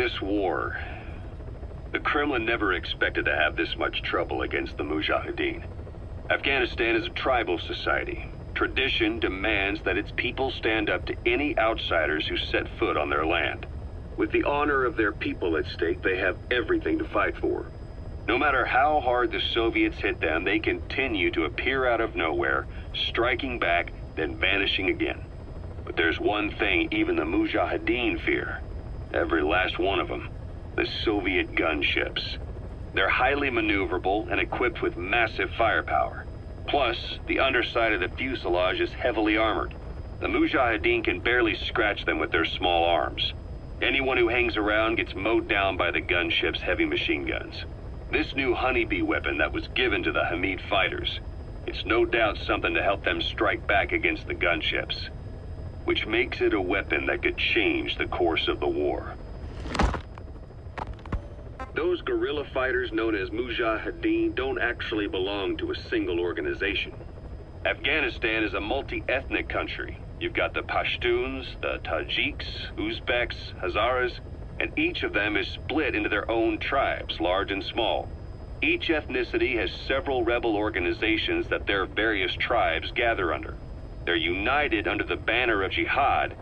This war, the Kremlin never expected to have this much trouble against the Mujahideen. Afghanistan is a tribal society. Tradition demands that its people stand up to any outsiders who set foot on their land. With the honor of their people at stake, they have everything to fight for. No matter how hard the Soviets hit them, they continue to appear out of nowhere, striking back, then vanishing again. But there's one thing even the Mujahideen fear. Every last one of them. The Soviet gunships. They're highly maneuverable and equipped with massive firepower. Plus, the underside of the fuselage is heavily armored. The Mujahideen can barely scratch them with their small arms. Anyone who hangs around gets mowed down by the gunship's heavy machine guns. This new honeybee weapon that was given to the Hamid fighters, it's no doubt something to help them strike back against the gunships, which makes it a weapon that could change the course of the war. Those guerrilla fighters known as Mujahideen don't actually belong to a single organization. Afghanistan is a multi-ethnic country. You've got the Pashtuns, the Tajiks, Uzbeks, Hazaras, and each of them is split into their own tribes, large and small. Each ethnicity has several rebel organizations that their various tribes gather under. They're united under the banner of jihad,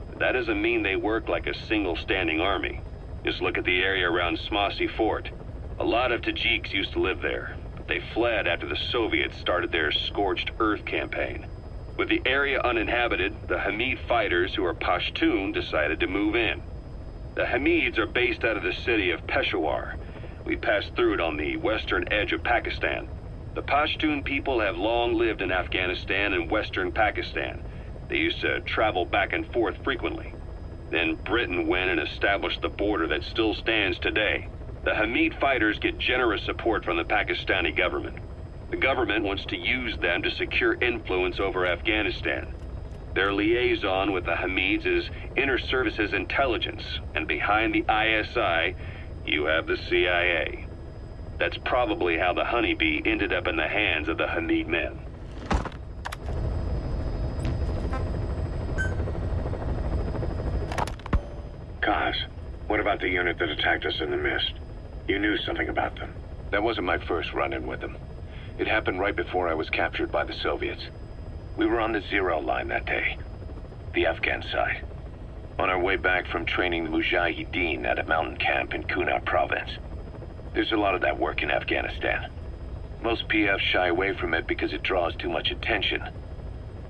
but that doesn't mean they work like a single standing army. Just look at the area around Smasy Fort. A lot of Tajiks used to live there, but they fled after the Soviets started their Scorched Earth campaign. With the area uninhabited, the Hamid fighters, who are Pashtun, decided to move in. The Hamids are based out of the city of Peshawar. We passed through it on the western edge of Pakistan. The Pashtun people have long lived in Afghanistan and western Pakistan. They used to travel back and forth frequently. Then Britain went and established the border that still stands today. The Hamid fighters get generous support from the Pakistani government. The government wants to use them to secure influence over Afghanistan. Their liaison with the Hamids is Inter-Services Intelligence, and behind the ISI, you have the CIA. That's probably how the honeybee ended up in the hands of the Hamid men. Kaz, what about the unit that attacked us in the mist? You knew something about them. That wasn't my first run-in with them. It happened right before I was captured by the Soviets. We were on the zero line that day, the Afghan side, on our way back from training the Mujahideen at a mountain camp in Kunar province. There's a lot of that work in Afghanistan. Most PFs shy away from it because it draws too much attention.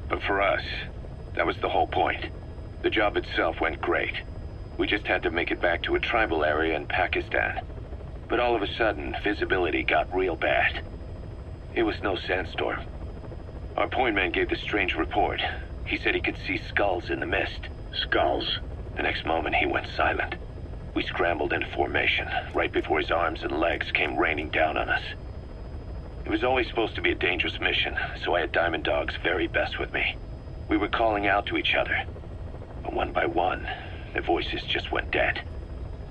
But for us, that was the whole point. The job itself went great. We just had to make it back to a tribal area in Pakistan. But all of a sudden, visibility got real bad. It was no sandstorm. Our point man gave this strange report. He said he could see skulls in the mist. Skulls? The next moment, he went silent. We scrambled into formation, right before his arms and legs came raining down on us. It was always supposed to be a dangerous mission, so I had Diamond Dog's very best with me. We were calling out to each other. But one by one, the voices just went dead.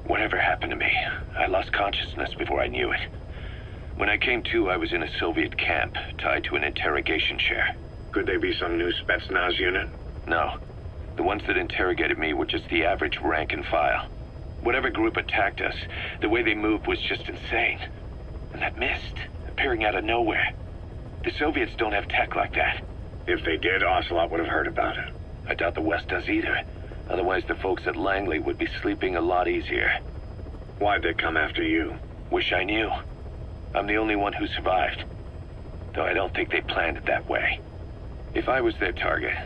Whatever happened to me, I lost consciousness before I knew it. When I came to, I was in a Soviet camp, tied to an interrogation chair. Could they be some new Spetsnaz unit? No. The ones that interrogated me were just the average rank and file. Whatever group attacked us, the way they moved was just insane. And that mist, appearing out of nowhere. The Soviets don't have tech like that. If they did, Ocelot would have heard about it. I doubt the West does either. Otherwise, the folks at Langley would be sleeping a lot easier. Why'd they come after you? Wish I knew. I'm the only one who survived. Though I don't think they planned it that way. If I was their target,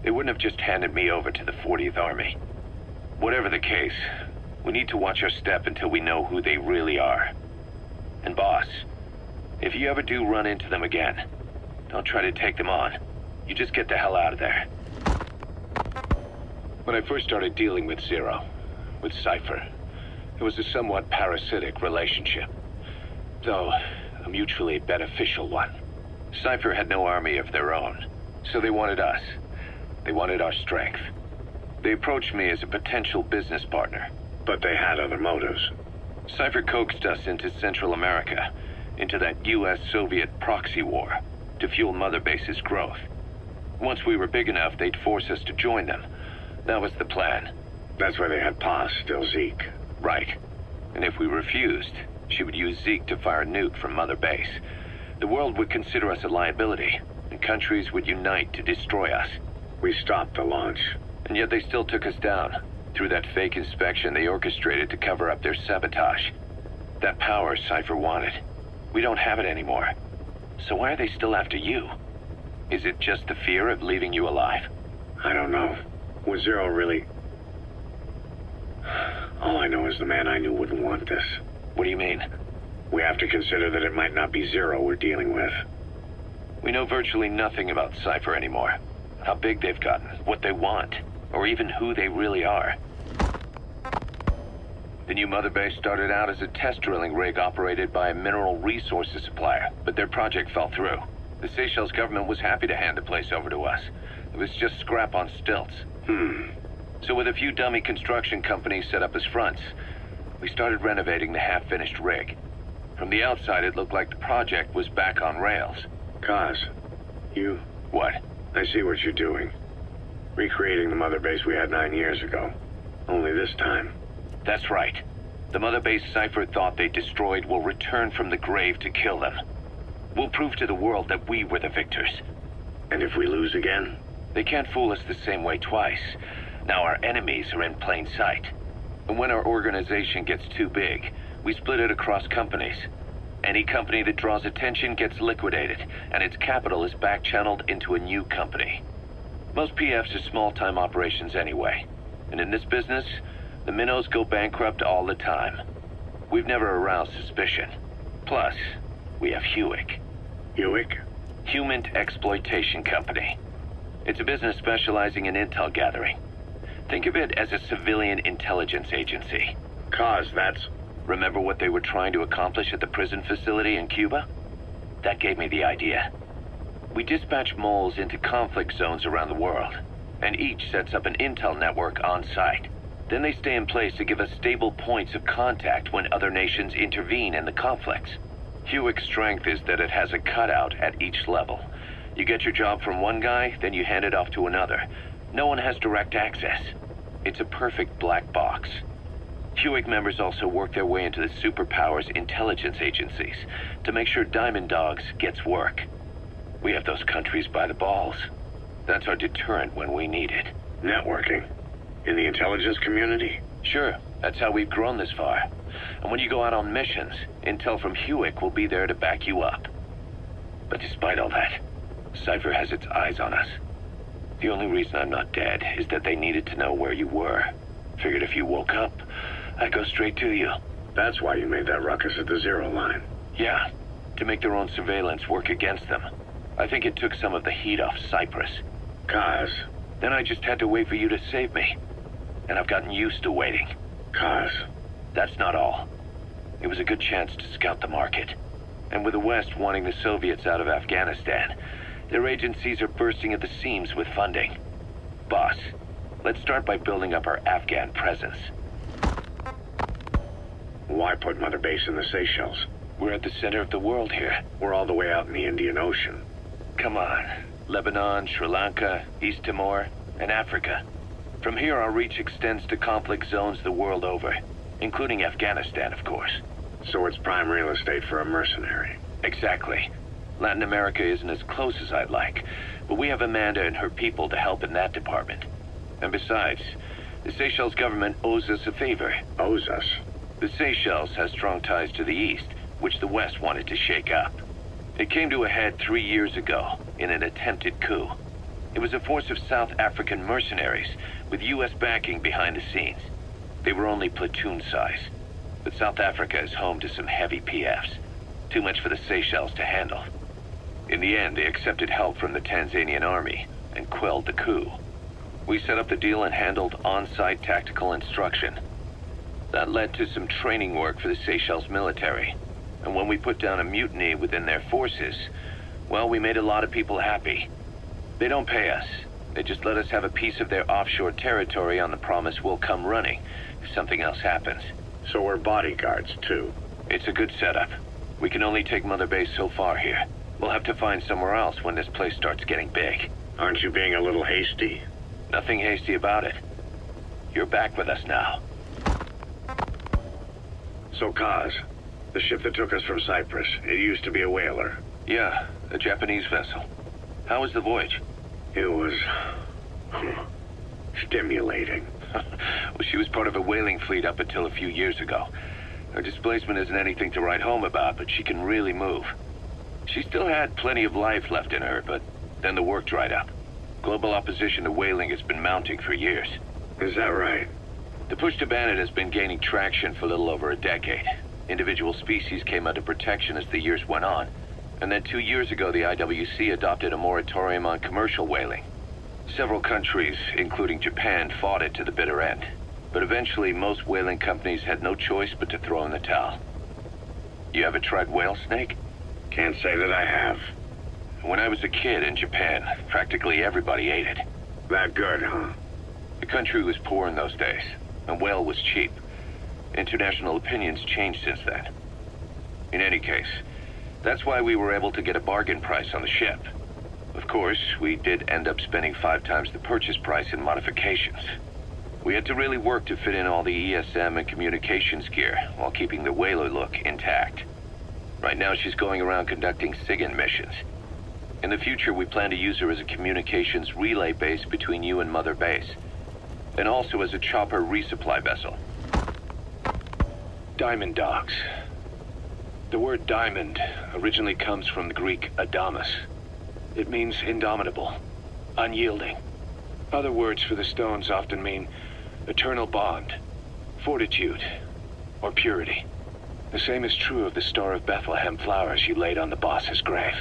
they wouldn't have just handed me over to the 40th Army. Whatever the case, we need to watch our step until we know who they really are. And boss, if you ever do run into them again, don't try to take them on. You just get the hell out of there. When I first started dealing with Zero, with Cypher, it was a somewhat parasitic relationship. Though a mutually beneficial one. Cypher had no army of their own, so they wanted us. They wanted our strength. They approached me as a potential business partner. But they had other motives. Cypher coaxed us into Central America, into that US-Soviet proxy war, to fuel Mother Base's growth. Once we were big enough, they'd force us to join them. That was the plan. That's why they had Paz, still Zeke. Right. And if we refused, she would use Zeke to fire a nuke from Mother Base. The world would consider us a liability, and countries would unite to destroy us. We stopped the launch. And yet they still took us down. Through that fake inspection they orchestrated to cover up their sabotage. That power Cypher wanted. We don't have it anymore. So why are they still after you? Is it just the fear of leaving you alive? I don't know. Was Zero really... All I know is the man I knew wouldn't want this. What do you mean? We have to consider that it might not be Zero we're dealing with. We know virtually nothing about Cypher anymore. How big they've gotten, what they want, or even who they really are. The new Mother Base started out as a test drilling rig operated by a mineral resources supplier, but their project fell through. The Seychelles government was happy to hand the place over to us. It was just scrap on stilts. So with a few dummy construction companies set up as fronts, we started renovating the half-finished rig. From the outside, it looked like the project was back on rails. Kaz, you... What? I see what you're doing. Recreating the Mother Base we had 9 years ago. Only this time. That's right. The Mother Base Cypher thought they destroyed will return from the grave to kill them. We'll prove to the world that we were the victors. And if we lose again? They can't fool us the same way twice. Now our enemies are in plain sight. And when our organization gets too big, we split it across companies. Any company that draws attention gets liquidated, and its capital is back-channeled into a new company. Most PFs are small-time operations anyway. And in this business, the minnows go bankrupt all the time. We've never aroused suspicion. Plus, we have Hewick. Hewick? Human Exploitation Company. It's a business specializing in intel gathering. Think of it as a civilian intelligence agency. Kaz, that's... Remember what they were trying to accomplish at the prison facility in Cuba? That gave me the idea. We dispatch moles into conflict zones around the world, and each sets up an intel network on site. Then they stay in place to give us stable points of contact when other nations intervene in the conflicts. Hewick's strength is that it has a cutout at each level. You get your job from one guy, then you hand it off to another. No one has direct access. It's a perfect black box. Hewick members also work their way into the superpowers intelligence agencies to make sure Diamond Dogs gets work. We have those countries by the balls. That's our deterrent when we need it. Networking? In the intelligence community? Sure, that's how we've grown this far. And when you go out on missions, intel from Hewick will be there to back you up. But despite all that, Cypher has its eyes on us. The only reason I'm not dead is that they needed to know where you were. Figured if you woke up, I'd go straight to you. That's why you made that ruckus at the Zero line. Yeah, to make their own surveillance work against them. I think it took some of the heat off Cyprus. Kaz. Then I just had to wait for you to save me. And I've gotten used to waiting. Kaz. That's not all. It was a good chance to scout the market. And with the West wanting the Soviets out of Afghanistan, their agencies are bursting at the seams with funding. Boss, let's start by building up our Afghan presence. Why put Mother Base in the Seychelles? We're at the center of the world here. We're all the way out in the Indian Ocean. Come on. Lebanon, Sri Lanka, East Timor, and Africa. From here, our reach extends to conflict zones the world over, including Afghanistan, of course. So it's prime real estate for a mercenary. Exactly. Latin America isn't as close as I'd like, but we have Amanda and her people to help in that department. And besides, the Seychelles government owes us a favor. Owes us? The Seychelles has strong ties to the east, which the West wanted to shake up. It came to a head 3 years ago in an attempted coup. It was a force of South African mercenaries with U.S. backing behind the scenes. They were only platoon size, but South Africa is home to some heavy PFs. Too much for the Seychelles to handle. In the end, they accepted help from the Tanzanian army and quelled the coup. We set up the deal and handled on-site tactical instruction. That led to some training work for the Seychelles military. And when we put down a mutiny within their forces, well, we made a lot of people happy. They don't pay us. They just let us have a piece of their offshore territory on the promise we'll come running if something else happens. So we're bodyguards, too. It's a good setup. We can only take Mother Base so far here. We'll have to find somewhere else when this place starts getting big. Aren't you being a little hasty? Nothing hasty about it. You're back with us now. So, Kaz, the ship that took us from Cyprus, it used to be a whaler. Yeah, a Japanese vessel. How was the voyage? It was... stimulating. Well, she was part of a whaling fleet up until a few years ago. Her displacement isn't anything to write home about, but she can really move. She still had plenty of life left in her, but then the work dried up. Global opposition to whaling has been mounting for years. Is that right? The push to ban it has been gaining traction for a little over a decade. Individual species came under protection as the years went on, and then 2 years ago the IWC adopted a moratorium on commercial whaling. Several countries, including Japan, fought it to the bitter end. But eventually, most whaling companies had no choice but to throw in the towel. You ever tried whale snake? Can't say that I have. When I was a kid in Japan, practically everybody ate it. That good, huh? The country was poor in those days, and whale was cheap. International opinions changed since then. In any case, that's why we were able to get a bargain price on the ship. Of course, we did end up spending 5 times the purchase price in modifications. We had to really work to fit in all the ESM and communications gear while keeping the whaler look intact. Right now she's going around conducting SIGINT missions. In the future, we plan to use her as a communications relay base between you and Mother Base, and also as a chopper resupply vessel. Diamond docks. The word diamond originally comes from the Greek adamas. It means indomitable, unyielding. Other words for the stones often mean eternal bond, fortitude, or purity. The same is true of the Star of Bethlehem flowers you laid on the boss's grave.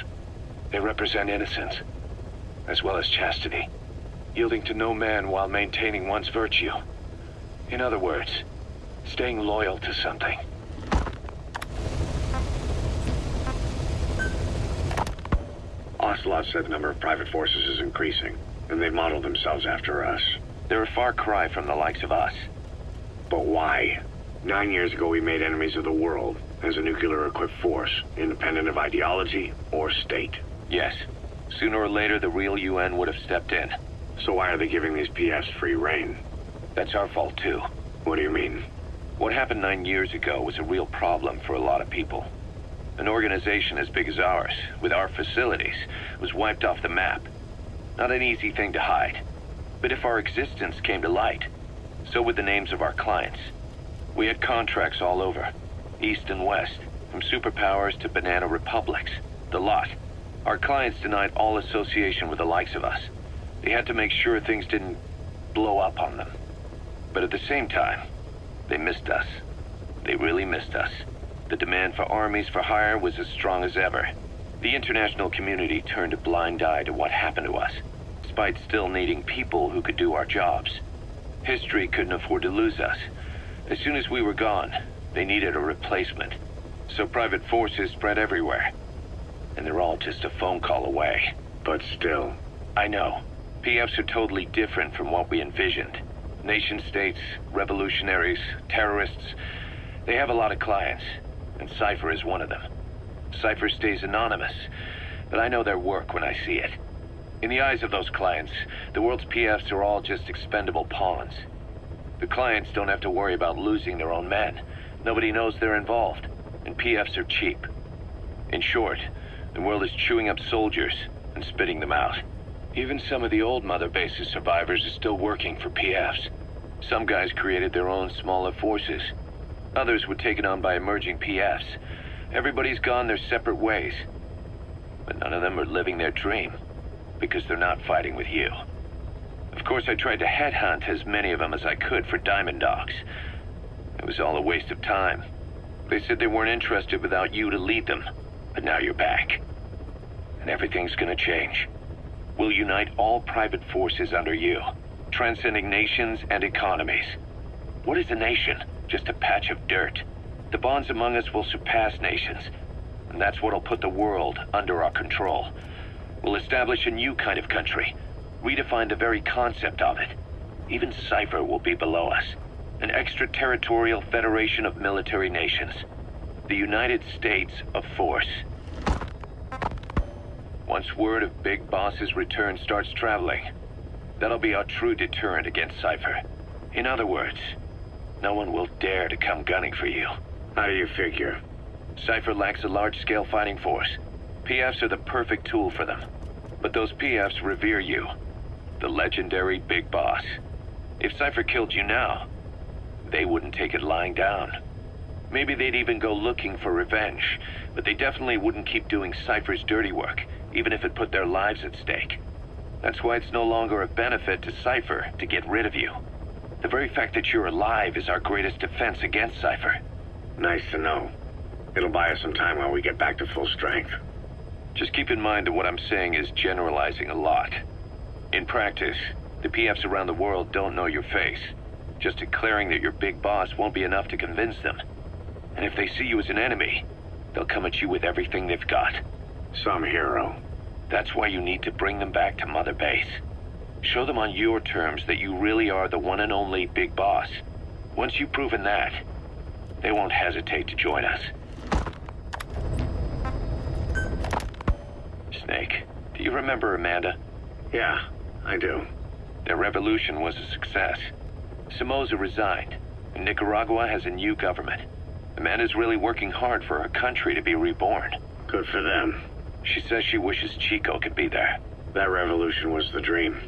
They represent innocence, as well as chastity, yielding to no man while maintaining one's virtue. In other words, staying loyal to something. Ocelot said the number of private forces is increasing, and they've modeled themselves after us. They're a far cry from the likes of us. But why? 9 years ago we made enemies of the world as a nuclear-equipped force, independent of ideology or state. Yes. Sooner or later, the real UN would have stepped in. So why are they giving these PFs free rein? That's our fault, too. What do you mean? What happened 9 years ago was a real problem for a lot of people. An organization as big as ours, with our facilities, was wiped off the map. Not an easy thing to hide. But if our existence came to light, so would the names of our clients. We had contracts all over, east and west, from superpowers to banana republics, the lot. Our clients denied all association with the likes of us. They had to make sure things didn't blow up on them. But at the same time, they missed us. They really missed us. The demand for armies for hire was as strong as ever. The international community turned a blind eye to what happened to us, despite still needing people who could do our jobs. History couldn't afford to lose us. As soon as we were gone, they needed a replacement. So private forces spread everywhere. And they're all just a phone call away. But still... I know. PFs are totally different from what we envisioned. Nation-states, revolutionaries, terrorists, they have a lot of clients. And Cypher is one of them. Cypher stays anonymous, but I know their work when I see it. In the eyes of those clients, the world's PFs are all just expendable pawns. The clients don't have to worry about losing their own men. Nobody knows they're involved, and PFs are cheap. In short, the world is chewing up soldiers and spitting them out. Even some of the old Mother Base's survivors are still working for PFs. Some guys created their own smaller forces. Others were taken on by emerging PFs. Everybody's gone their separate ways. But none of them are living their dream, because they're not fighting with you. Of course, I tried to headhunt as many of them as I could for diamond docks. It was all a waste of time. They said they weren't interested without you to lead them, but now you're back. And everything's gonna change. We'll unite all private forces under you, transcending nations and economies. What is a nation? Just a patch of dirt. The bonds among us will surpass nations, and that's what'll put the world under our control. We'll establish a new kind of country, redefine the very concept of it. Even Cypher will be below us, an extraterritorial federation of military nations, the United States of Force. Once word of Big Boss's return starts traveling, that'll be our true deterrent against Cypher. In other words, no one will dare to come gunning for you. How do you figure? Cypher lacks a large-scale fighting force. PFs are the perfect tool for them. But those PFs revere you, the legendary Big Boss. If Cypher killed you now, they wouldn't take it lying down. Maybe they'd even go looking for revenge, but they definitely wouldn't keep doing Cypher's dirty work, even if it put their lives at stake. That's why it's no longer a benefit to Cypher to get rid of you. The very fact that you're alive is our greatest defense against Cypher. Nice to know. It'll buy us some time while we get back to full strength. Just keep in mind that what I'm saying is generalizing a lot. In practice, the PFs around the world don't know your face. Just declaring that you're Big Boss won't be enough to convince them. And if they see you as an enemy, they'll come at you with everything they've got. Some hero. That's why you need to bring them back to Mother Base. Show them on your terms that you really are the one and only Big Boss. Once you've proven that, they won't hesitate to join us. Snake, do you remember Amanda? Yeah, I do. Their revolution was a success. Somoza resigned, and Nicaragua has a new government. Amanda's really working hard for her country to be reborn. Good for them. She says she wishes Chico could be there. That revolution was the dream.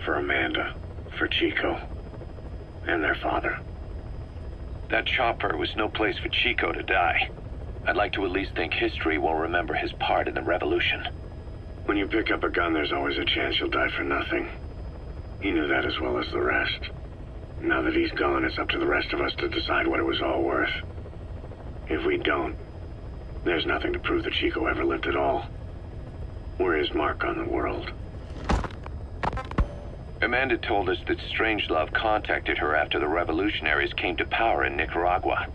For Amanda, for Chico, and their father. That chopper was no place for Chico to die. I'd like to at least think history will remember his part in the revolution. When you pick up a gun, there's always a chance you'll die for nothing. He knew that as well as the rest. Now that he's gone, it's up to the rest of us to decide what it was all worth. If we don't, there's nothing to prove that Chico ever lived at all. We're his mark on the world. Amanda told us that Strangelove contacted her after the revolutionaries came to power in Nicaragua.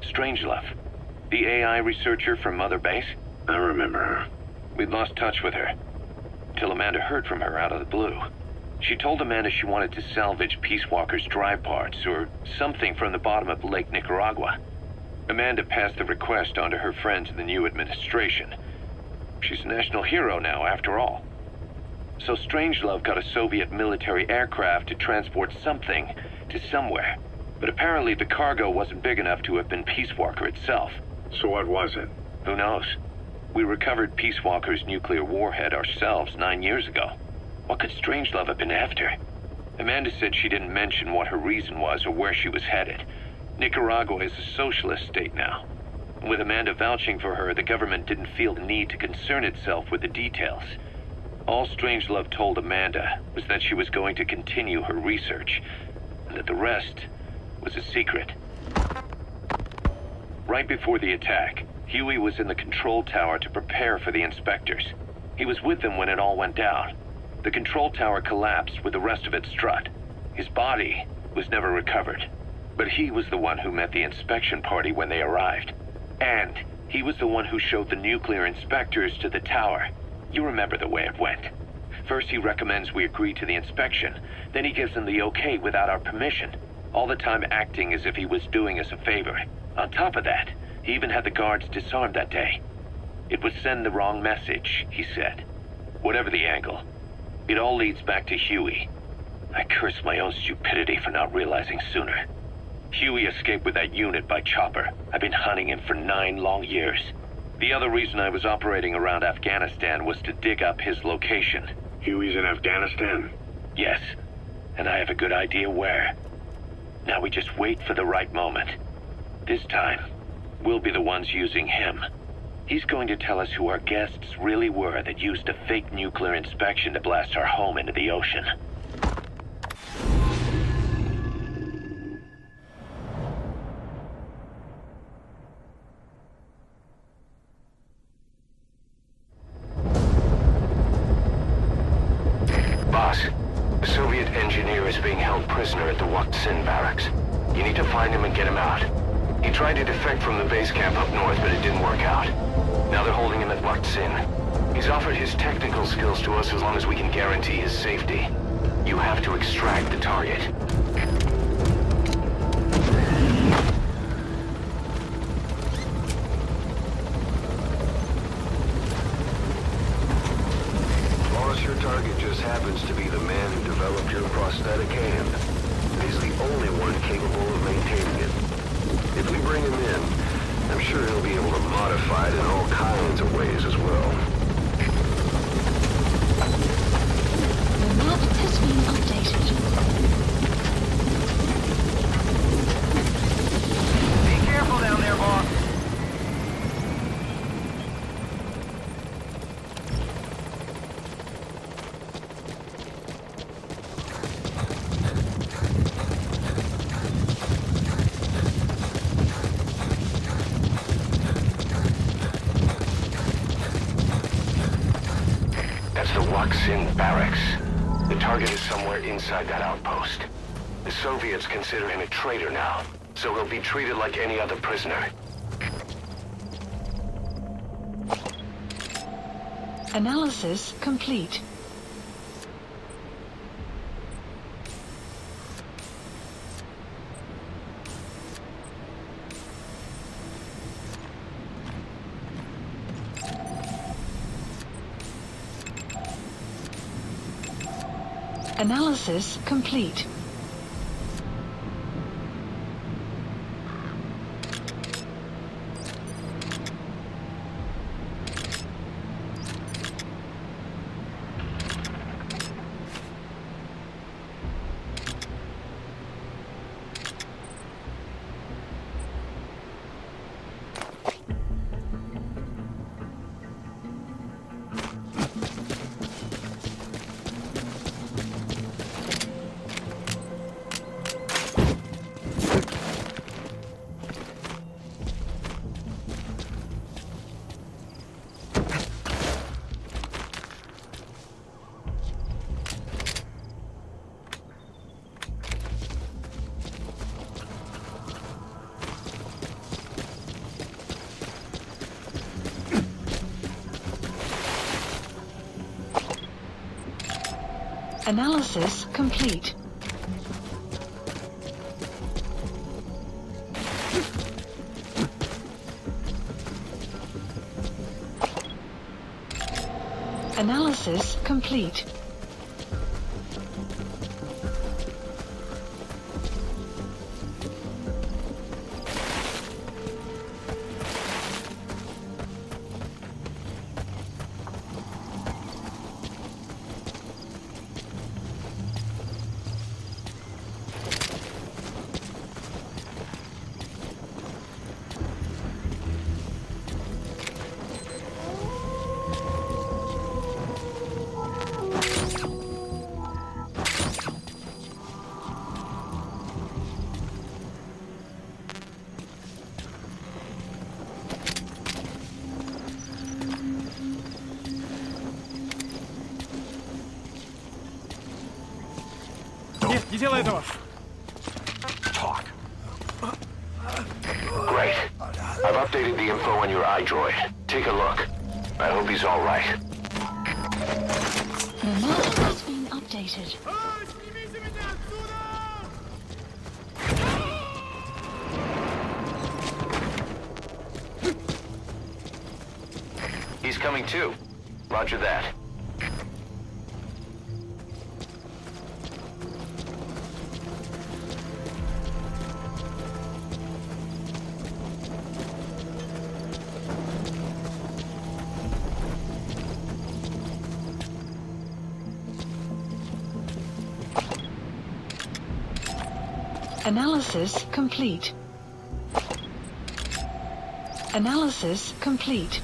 Strangelove, the AI researcher from Mother Base? I remember her. We'd lost touch with her, till Amanda heard from her out of the blue. She told Amanda she wanted to salvage Peace Walker's drive parts, or something from the bottom of Lake Nicaragua. Amanda passed the request on to her friends in the new administration. She's a national hero now, after all. So Strangelove got a Soviet military aircraft to transport something to somewhere. But apparently the cargo wasn't big enough to have been Peace Walker itself. So what was it? Who knows? We recovered Peace Walker's nuclear warhead ourselves 9 years ago. What could Strangelove have been after? Amanda said she didn't mention what her reason was or where she was headed. Nicaragua is a socialist state now. With Amanda vouching for her, the government didn't feel the need to concern itself with the details. All Strangelove told Amanda was that she was going to continue her research, and that the rest was a secret. Right before the attack, Huey was in the control tower to prepare for the inspectors. He was with them when it all went down. The control tower collapsed with the rest of it strut. His body was never recovered. But he was the one who met the inspection party when they arrived. And he was the one who showed the nuclear inspectors to the tower. You remember the way it went. First he recommends we agree to the inspection, then he gives them the okay without our permission, all the time acting as if he was doing us a favor. On top of that, he even had the guards disarmed that day. It would send the wrong message, he said. Whatever the angle, it all leads back to Huey. I curse my own stupidity for not realizing sooner. Huey escaped with that unit by chopper. I've been hunting him for 9 long years. The other reason I was operating around Afghanistan was to dig up his location. Huey's in Afghanistan? Yes, and I have a good idea where. Now we just wait for the right moment. This time, we'll be the ones using him. He's going to tell us who our guests really were that used a fake nuclear inspection to blast our home into the ocean. Boss, a Soviet engineer is being held prisoner at the Wakhtsin barracks. You need to find him and get him out. He tried to defect from the base camp up north, but it didn't work out. Now they're holding him at Wakhtsin. He's offered his technical skills to us as long as we can guarantee his safety. You have to extract the target. Boss, your target just happens to be the man who developed your prosthetic hand. He's the only one capable of maintaining it. If we bring him in, modified in all kinds of ways as well. The map has been updated. Be careful down there, boss. That's the Waksin barracks. The target is somewhere inside that outpost. The Soviets consider him a traitor now, so he'll be treated like any other prisoner. Analysis complete. Analysis complete. Analysis complete. Analysis complete. Нет, не делай этого! Great. I've updated the info on your iDroid. Take a look. I hope he's all right. The map has been updated. He's coming too. Roger that. Analysis complete. Analysis complete.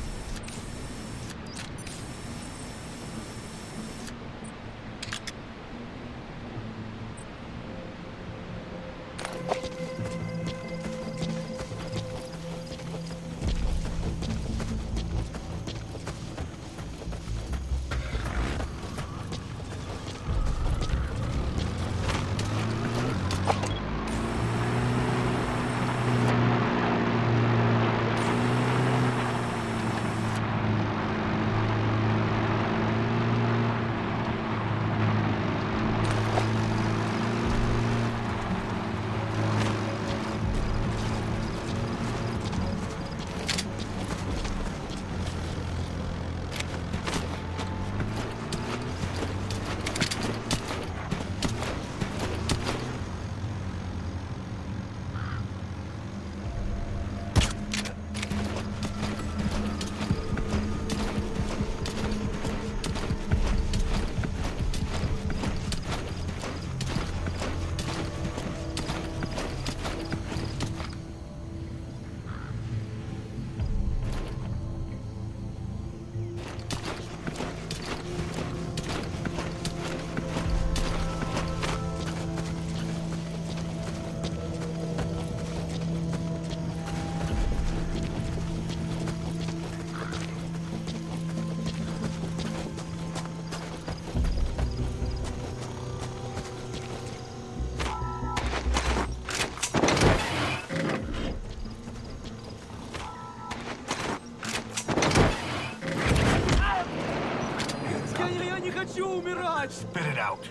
out.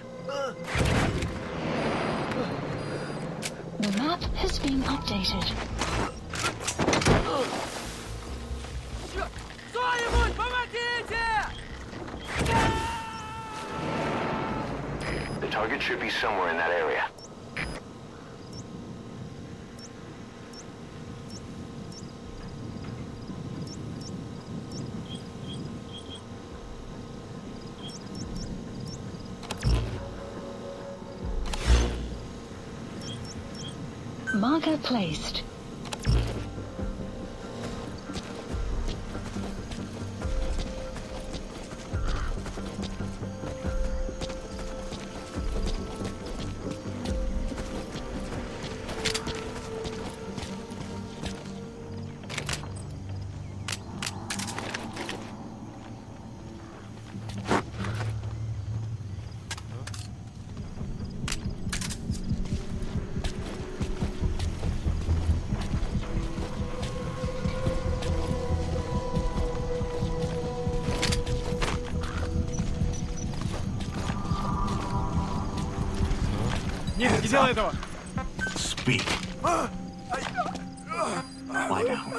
The map has been updated. Кто-нибудь, помогите! The target should be somewhere in that area. Marker placed. Нет, не делай этого! Speak. Lie down.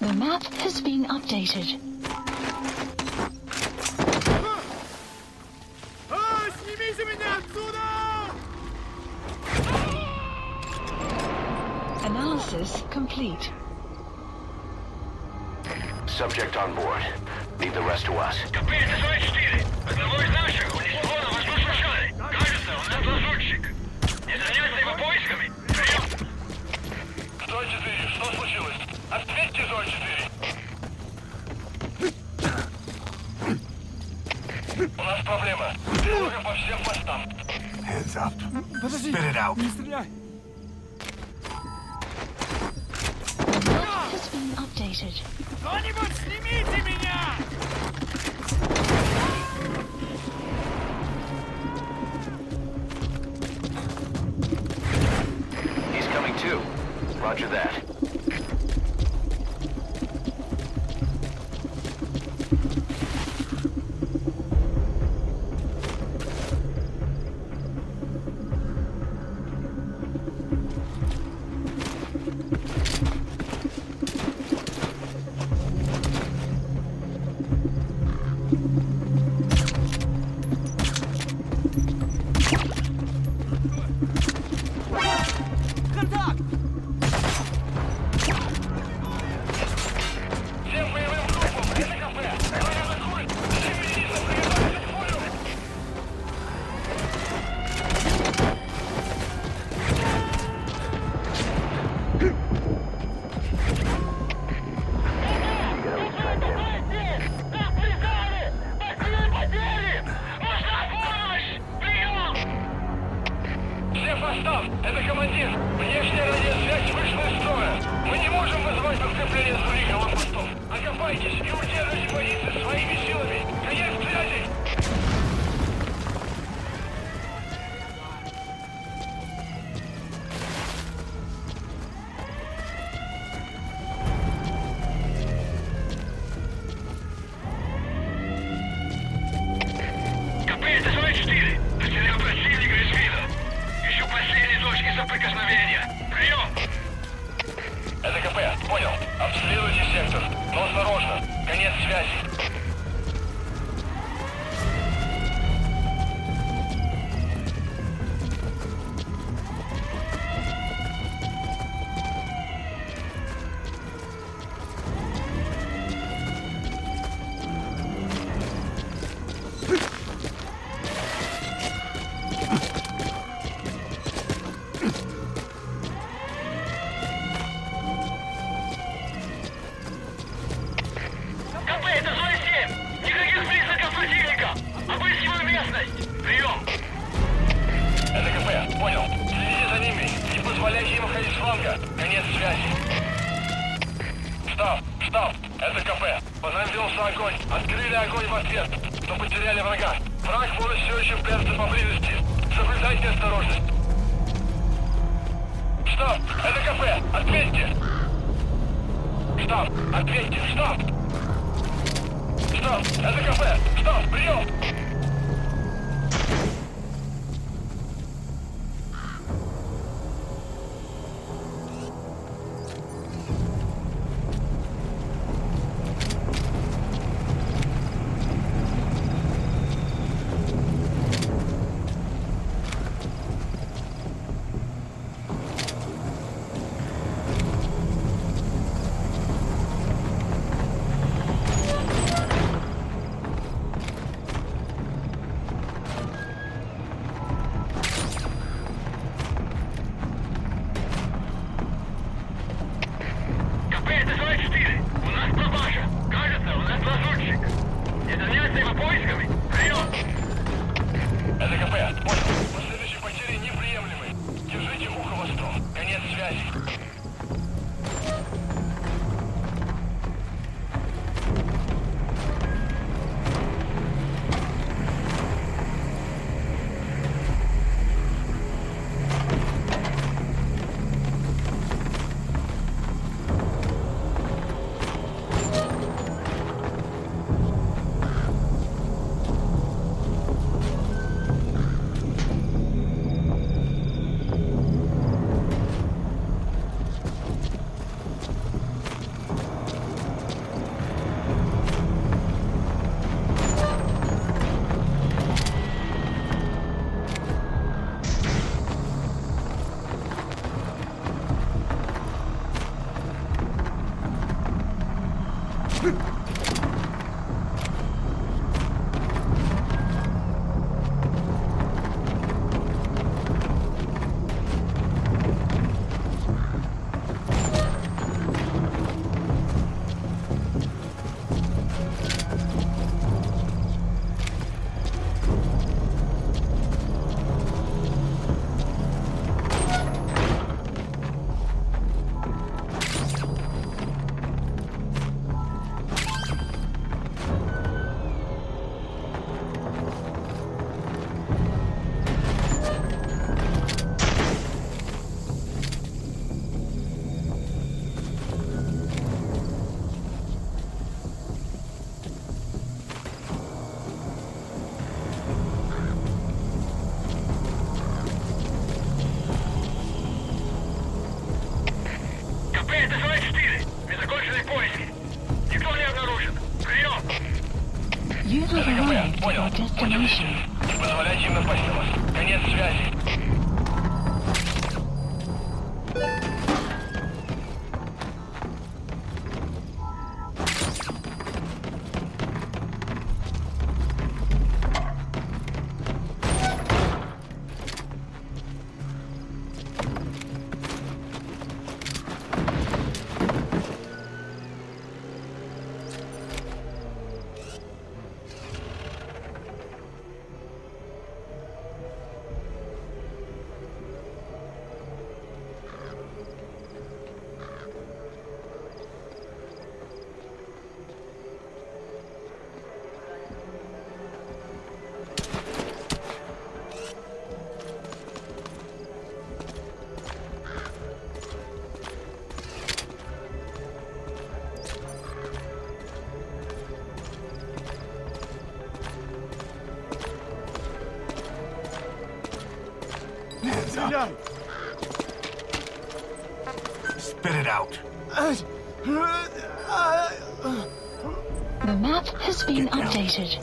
The map has been updated. Снимите меня отсюда! Analysis complete. Subject on board. Leave the rest to us. Капель 4. Одного из наших унесло на воздушном шаре. Кажется, он наш лазутчик. Не заняться его поисками? Прием! Deutsch 4, что случилось? Ответьте, Deutsch 4. У нас проблема. Тревога по всем постам. Hands up. Подожди! Spit it out. Не стреляй! The map has been updated. Кто-нибудь, снимите меня! He's coming too. Roger that. Контакт! Всем боевым группам! Это кафе! Говорят, атакуют! Шевелись, приготовьтесь к бою! Всем постав! Это командир! Внешняя радиосвязь вышла из строя! Мы не можем вызывать подкрепление с других аванпостов! Окопайтесь и удерживайте позиции своими силами! Конец связи! Капель 4! Потерял противника из вида! Ищу последние точки соприкосновения! Прием! Это КП, понял. Обследуйте сектор. Но осторожно. Конец связи. КП, это зона 7! Никаких признаков противника! Обыскиваю местность! Прием! Это КП, понял. Следите за ними. Не позволяйте им ходить с фланга. Конец связи. Штаб, это КП. По нам велся огонь. Открыли огонь в ответ. Но потеряли врага. Враг может все еще прятаться поблизости. Соблюдайте осторожность. Штаб, это КП. Ответьте! Штаб, ответьте! Штаб! Штаб, это КП! Штаб, прием! You have arrived at your destination. Не позволяйте им напасть на вас. Конец связи. Spit it out. The map has been updated.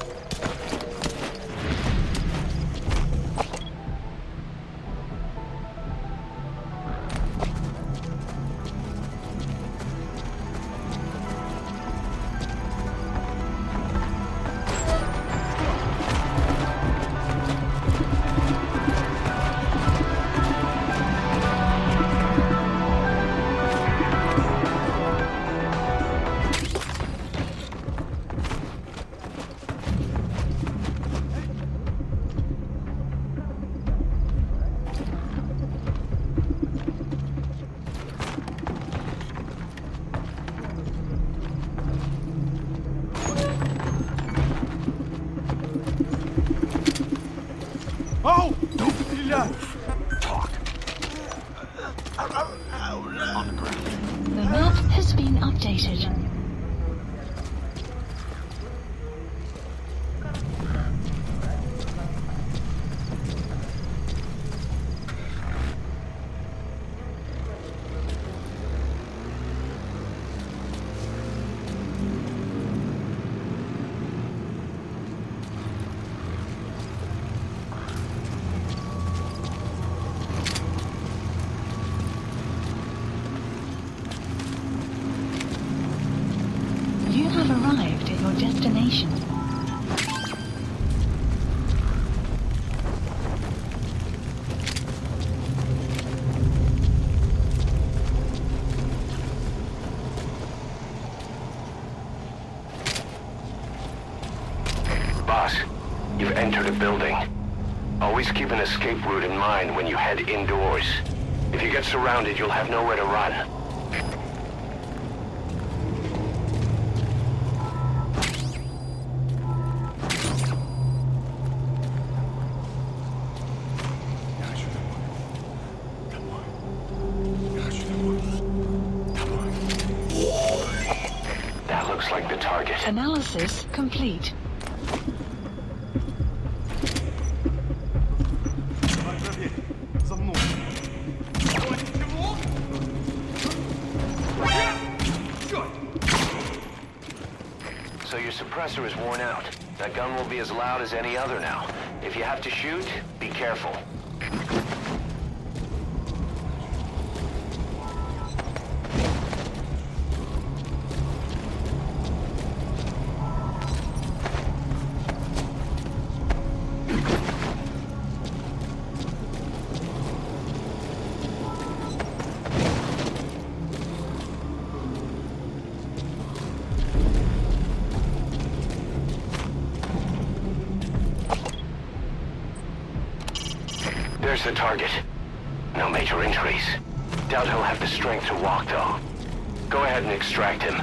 Oh! Don't stреляй! Talk. On the ground. The map has been updated. You have arrived at your destination. Boss, you've entered a building. Always keep an escape route in mind when you head indoors. If you get surrounded, you'll have nowhere to run. That looks like the target. Analysis complete. За мной! So your suppressor is worn out. That gun will be as loud as any other now. If you have to shoot, be careful. the target. No major injuries. Doubt he'll have the strength to walk, though. Go ahead and extract him.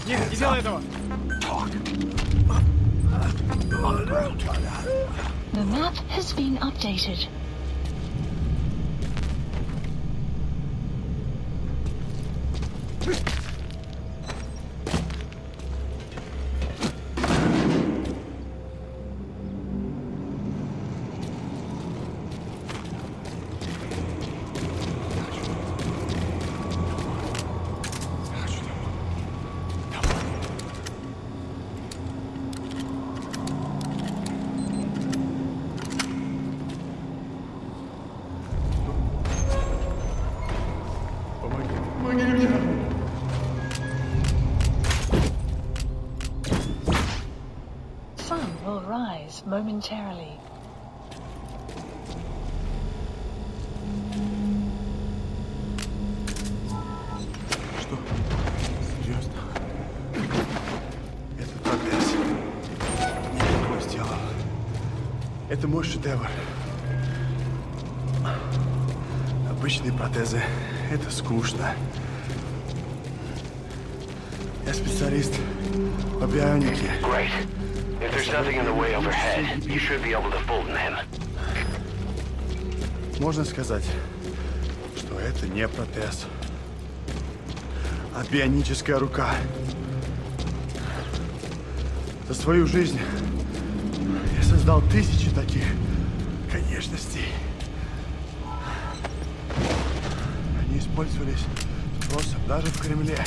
Нет, не делай этого! The map has been updated. Sun will rise momentarily. Что? Серьезно? Это протез. Я его сделал. Это мой шедевр. Обычные протезы — это скучно. Я специалист по бионике. Great. If there's nothing in the way overhead, you should be able to Fulton him. Можно сказать, что это не протез, а бионическая рука. За свою жизнь я создал тысячи таких конечностей. Они использовались спросом даже в Кремле.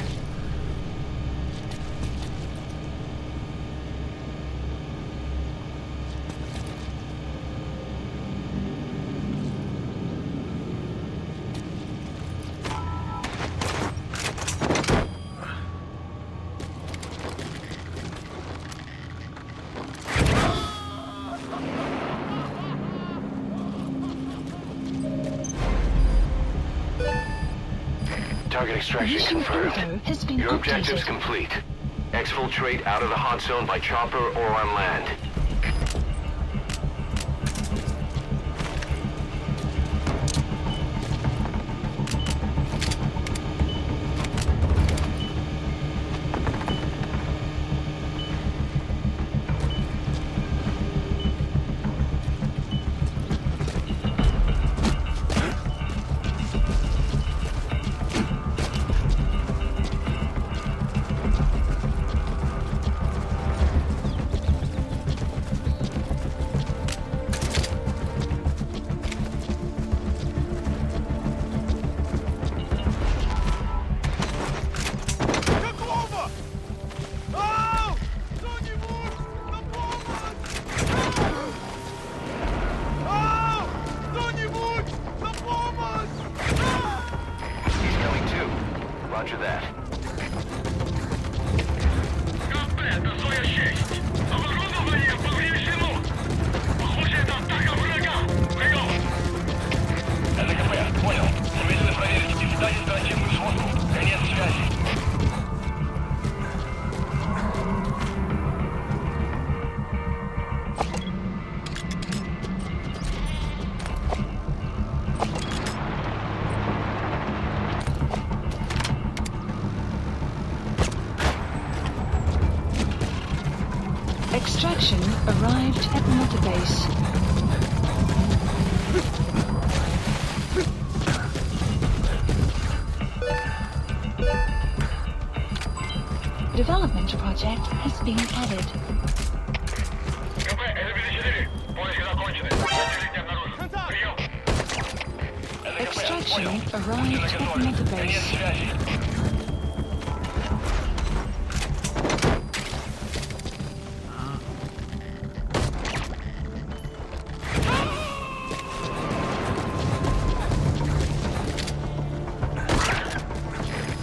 Target extraction Mission confirmed. info has been Your objective's updated. complete. Exfiltrate out of the hot zone by chopper or on land. Roger that. КП, это своя честь. Оборудование повреждено. Похоже, это атака врага. Прием. Это КП, понял. Немедленно проверить и сдать оперативную сводку. Конец связи. Extraction arrived at Mother Base. Development project has been added. КП, это БД-4. Поиски закончены. Противник обнаружен. Прием. Это КП, Extraction понял. arrived at Mother Конец Base. связи.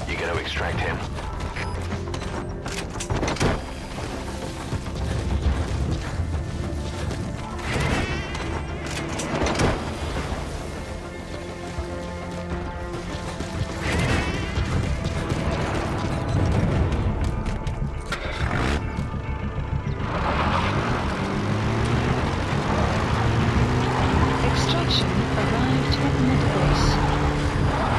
You gotta extract him. Extraction arrived at Mother Base.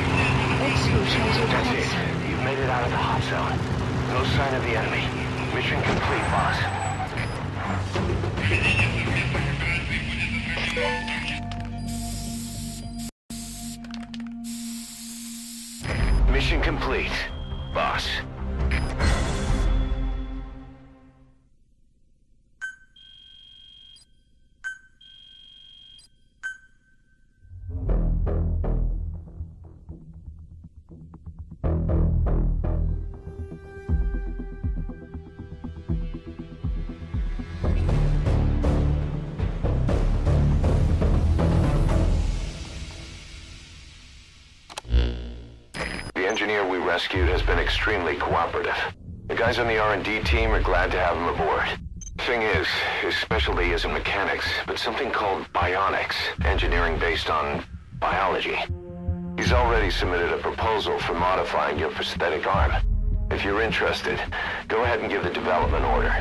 Exfiltrated That's hot it. zone. You've made it out of the hot zone. No sign of the enemy. Mission complete, boss. Mission complete, boss. The engineer we rescued has been extremely cooperative. The guys on the R&D team are glad to have him aboard. Thing is, his specialty isn't mechanics, but something called bionics, engineering based on biology. He's already submitted a proposal for modifying your prosthetic arm. If you're interested, go ahead and give the development order.